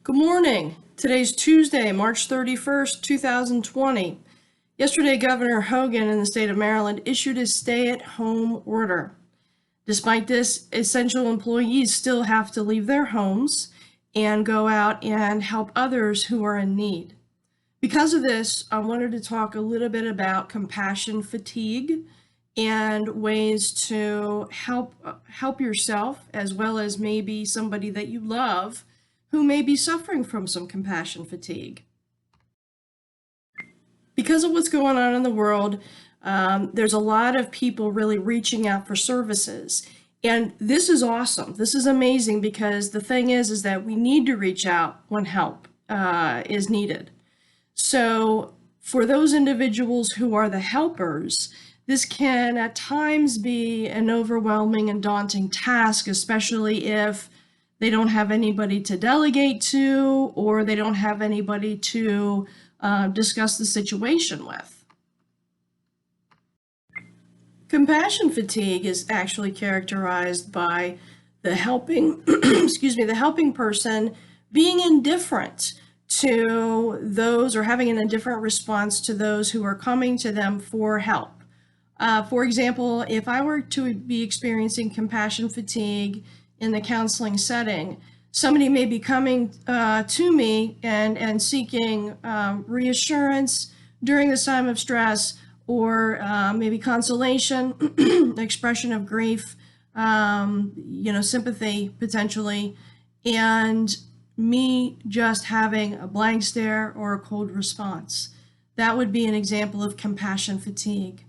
Good morning. Today's Tuesday, March 31st, 2020. Yesterday, Governor Hogan in the state of Maryland issued a stay-at-home order. Despite this, essential employees still have to leave their homes and go out and help others who are in need. Because of this, I wanted to talk a little bit about compassion fatigue and ways to help yourself as well as maybe somebody that you love who may be suffering from some compassion fatigue. Because of what's going on in the world, there's a lot of people really reaching out for services. And this is awesome. This is amazing because the thing is that we need to reach out when help is needed. So for those individuals who are the helpers, this can at times be an overwhelming and daunting task, especially if they don't have anybody to delegate to, or they don't have anybody to discuss the situation with. Compassion fatigue is actually characterized by the helping, the helping person being indifferent to those or having an indifferent response to those who are coming to them for help. For example, if I were to be experiencing compassion fatigue in the counseling setting, somebody may be coming to me and seeking reassurance during this time of stress, or maybe consolation, expression of grief, sympathy potentially, and me just having a blank stare or a cold response. That would be an example of compassion fatigue.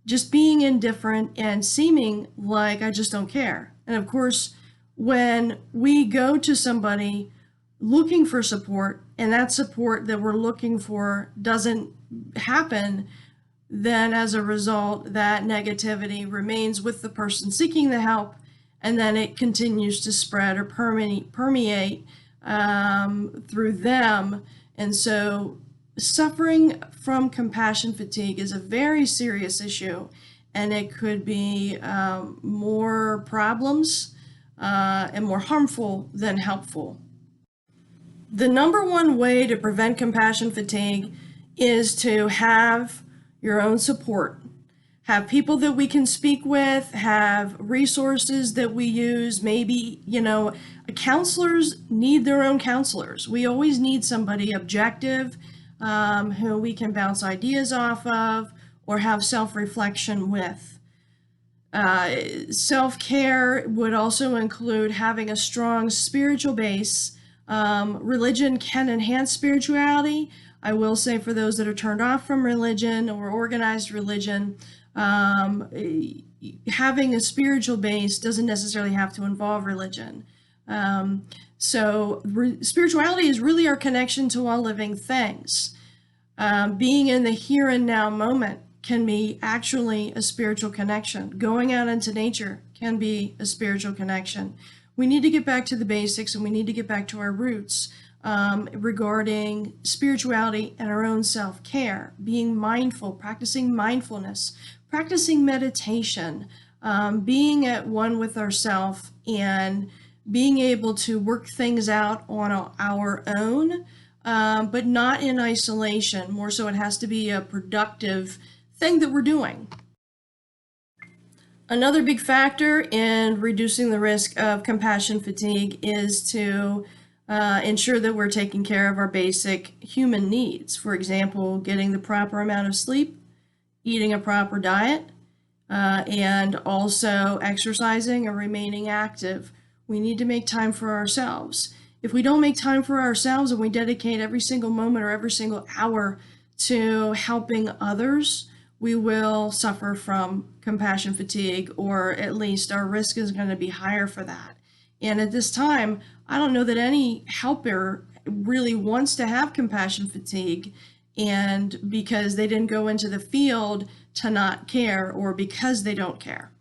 Just being indifferent and seeming like I just don't care. And of course, when we go to somebody looking for support and that support that we're looking for doesn't happen, then as a result, that negativity remains with the person seeking the help, and then it continues to spread or permeate through them. And so suffering from compassion fatigue is a very serious issue, and it could be more problems and more harmful than helpful. The number one way to prevent compassion fatigue is to have your own support. Have people that we can speak with, have resources that we use. Maybe, counselors need their own counselors. We always need somebody objective who we can bounce ideas off of or have self-reflection with. Self-care would also include having a strong spiritual base. Religion can enhance spirituality. I will say for those that are turned off from religion or organized religion, having a spiritual base doesn't necessarily have to involve religion. Spirituality is really our connection to all living things. Being in the here and now moment can be actually a spiritual connection. Going out into nature can be a spiritual connection. We need to get back to the basics, and we need to get back to our roots regarding spirituality and our own self-care, being mindful, practicing mindfulness, practicing meditation, being at one with ourselves, and being able to work things out on our own, but not in isolation. More so, it has to be a productive thing that we're doing. Another big factor in reducing the risk of compassion fatigue is to ensure that we're taking care of our basic human needs. For example, getting the proper amount of sleep, eating a proper diet, and also exercising and remaining active. We need to make time for ourselves. If we don't make time for ourselves and we dedicate every single moment or every single hour to helping others, we will suffer from compassion fatigue, or at least our risk is going to be higher for that. And at this time, I don't know that any helper really wants to have compassion fatigue, and because they didn't go into the field to not care, or because they don't care.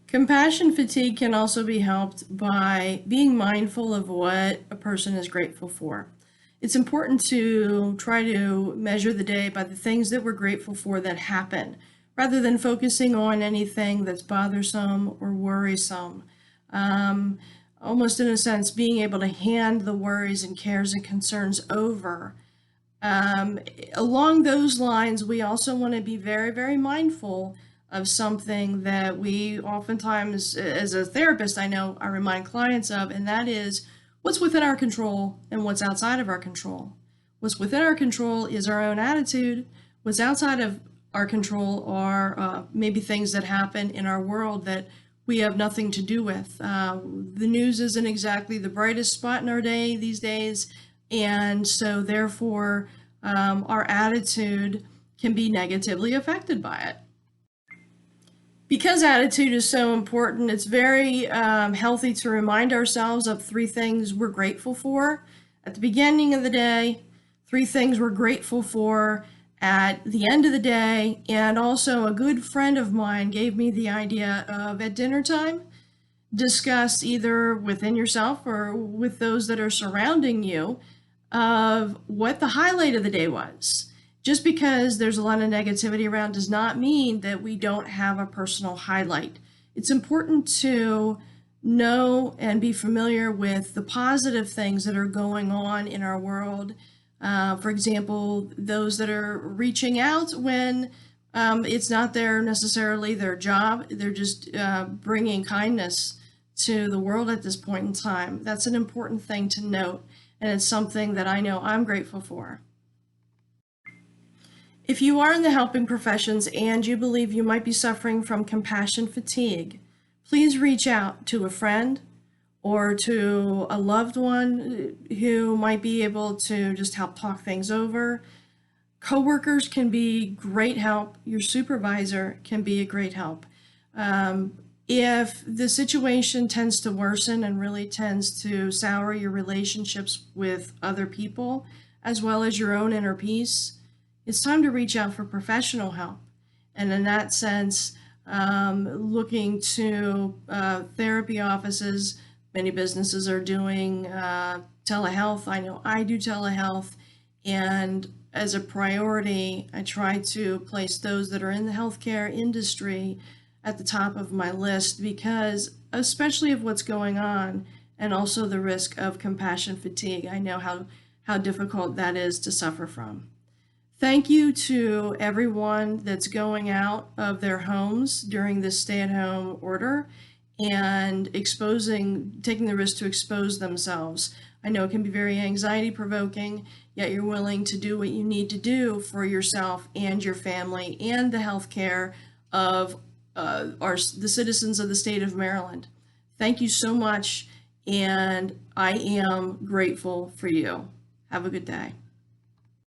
Compassion fatigue can also be helped by being mindful of what a person is grateful for. It's important to try to measure the day by the things that we're grateful for that happen, rather than focusing on anything that's bothersome or worrisome. almost in a sense, being able to hand the worries and cares and concerns over. Along those lines, we also want to be very, very mindful of something that we oftentimes, as a therapist, I know I remind clients of, and that is what's within our control and what's outside of our control. What's within our control is our own attitude. What's outside of our control are maybe things that happen in our world that we have nothing to do with. The news isn't exactly the brightest spot in our day these days, and so therefore our attitude can be negatively affected by it. Because attitude is so important, it's very healthy to remind ourselves of 3 things we're grateful for at the beginning of the day, 3 things we're grateful for at the end of the day, and also a good friend of mine gave me the idea of at dinner time, discuss either within yourself or with those that are surrounding you of what the highlight of the day was. Just because there's a lot of negativity around does not mean that we don't have a personal highlight. It's important to know and be familiar with the positive things that are going on in our world. For example, those that are reaching out when it's not necessarily their job, they're just bringing kindness to the world at this point in time. That's an important thing to note, and it's something that I know I'm grateful for. If you are in the helping professions and you believe you might be suffering from compassion fatigue, please reach out to a friend or to a loved one who might be able to just help talk things over. Coworkers can be great help. Your supervisor can be a great help. If the situation tends to worsen and really tends to sour your relationships with other people, as well as your own inner peace, it's time to reach out for professional help. And in that sense, looking to therapy offices, many businesses are doing telehealth. I know I do telehealth. And as a priority, I try to place those that are in the healthcare industry at the top of my list because, especially of what's going on and also the risk of compassion fatigue, I know how difficult that is to suffer from. Thank you to everyone that's going out of their homes during this stay-at-home order and taking the risk to expose themselves. I know it can be very anxiety-provoking, yet you're willing to do what you need to do for yourself and your family and the health care of the citizens of the state of Maryland. Thank you so much, and I am grateful for you. Have a good day.